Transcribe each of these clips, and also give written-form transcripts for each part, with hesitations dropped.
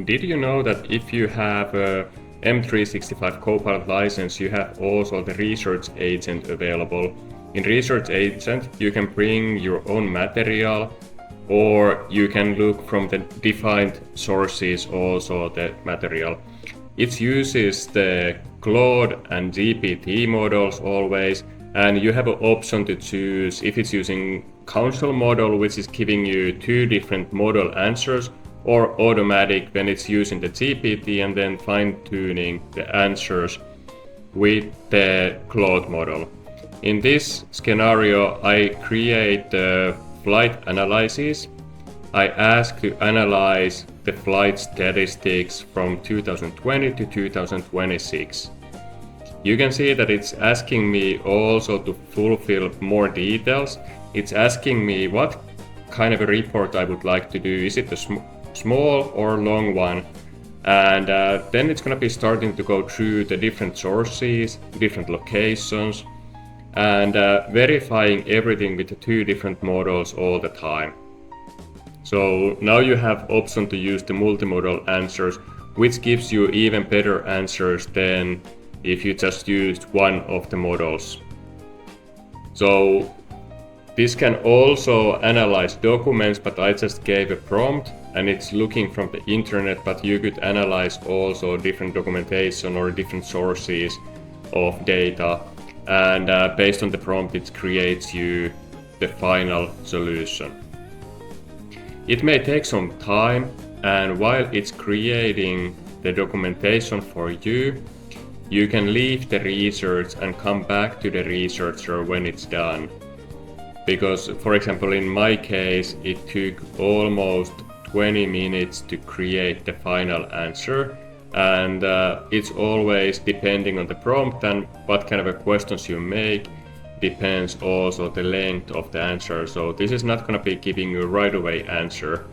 Did you know that if you have a M365 Copilot license, you have also the Research Agent available? In Research Agent, you can bring your own material, or you can look from the defined sources also the material. It uses the Claude and GPT models always, and you have an option to choose if it's using council model, which is giving you two different model answers, or automatic when it's using the GPT and then fine-tuning the answers with the Claude model. In this scenario, I create the flight analysis. I ask to analyze the flight statistics from 2020 to 2026. You can see that it's asking me also to fulfill more details. It's asking me what kind of a report I would like to do. Is it a small or long one? And then it's going to be starting to go through the different sources, different locations, and verifying everything with the two different models all the time. So now you have option to use the multimodal answers, which gives you even better answers than if you just used one of the models. So this can also analyze documents, but I just gave a prompt and it's looking from the internet, but you could analyze also different documentation or different sources of data, and based on the prompt it creates you the final solution. It may take some time, and while it's creating the documentation for you, you can leave the research and come back to the researcher when it's done. Because, for example, in my case, it took almost 20 minutes to create the final answer, and it's always depending on the prompt and what kind of questions you make, depends also the length of the answer. So this is not going to be giving you a right away answer.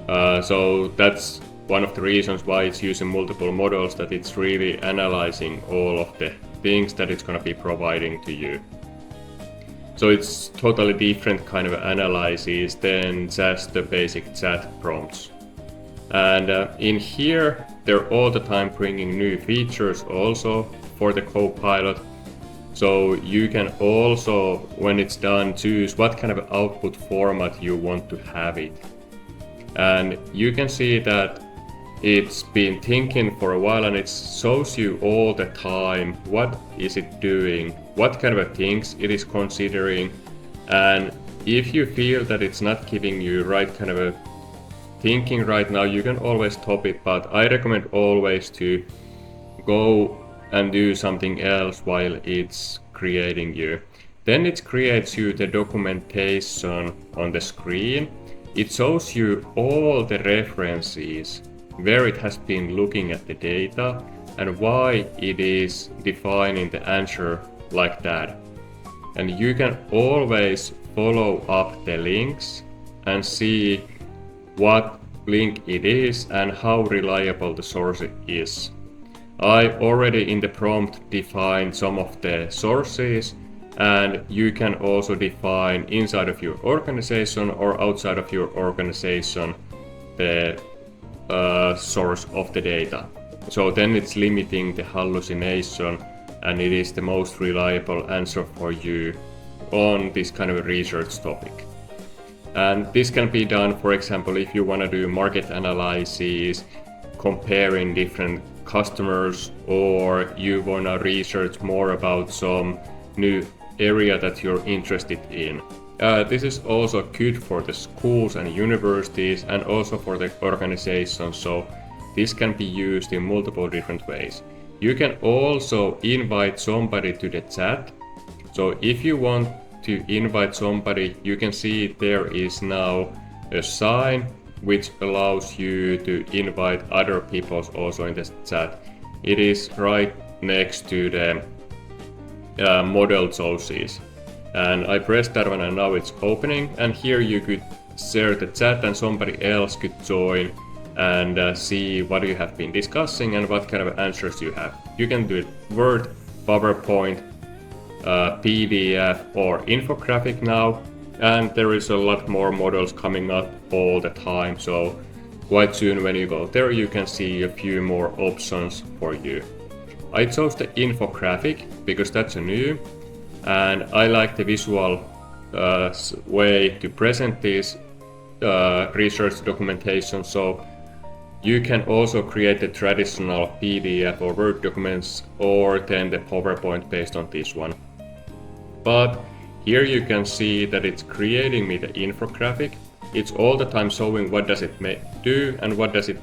So that's one of the reasons why it's using multiple models, that it's really analyzing all of the things that it's going to be providing to you. So it's totally different kind of analysis than just the basic chat prompts. And in here, they're all the time bringing new features also for the Copilot. So you can also, when it's done, choose what kind of output format you want to have it. And you can see that it's been thinking for a while, and it shows you all the time what is it doing, what kind of things it is considering. And if you feel that it's not giving you right kind of a thinking right now, you can always stop it, but I recommend always to go and do something else while it's creating you. Then it creates you the documentation on the screen. It shows you all the references where it has been looking at the data and why it is defining the answer like that. And you can always follow up the links and see what link it is and how reliable the source is. I already in the prompt defined some of the sources, and you can also define inside of your organization or outside of your organization the source of the data. So then it's limiting the hallucination, and it is the most reliable answer for you on this kind of research topic. And this can be done, for example, if you want to do market analysis, comparing different customers, or you want to research more about some new area that you're interested in. This is also good for the schools and universities and also for the organizations, so this can be used in multiple different ways. You can also invite somebody to the chat. So if you want to invite somebody, you can see there is now a sign which allows you to invite other people also in the chat. It is right next to the model sources. And I pressed that one and now it's opening, and here you could share the chat and somebody else could join and see what you have been discussing and what kind of answers you have. You can do it Word, PowerPoint, PDF or infographic now, and there is a lot more models coming up all the time. So quite soon when you go there you can see a few more options for you. I chose the infographic because that's new and I like the visual way to present this research documentation, so you can also create the traditional PDF or Word documents or then the PowerPoint based on this one. But here you can see that it's creating me the infographic. It's all the time showing what does it do and what does it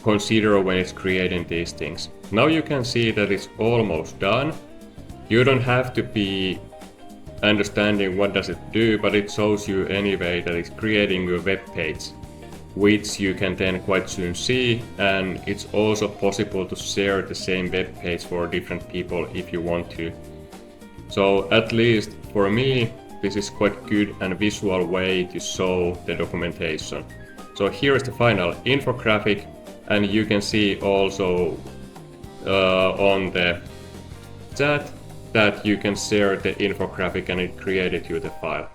consider when it's creating these things. Now you can see that it's almost done. You don't have to be understanding what does it do, but it shows you anyway that it's creating a web page, which you can then quite soon see, and it's also possible to share the same web page for different people if you want to. So at least for me, this is quite good and visual way to show the documentation. So here is the final infographic, and you can see also on the chat that you can share the infographic and it created you the file.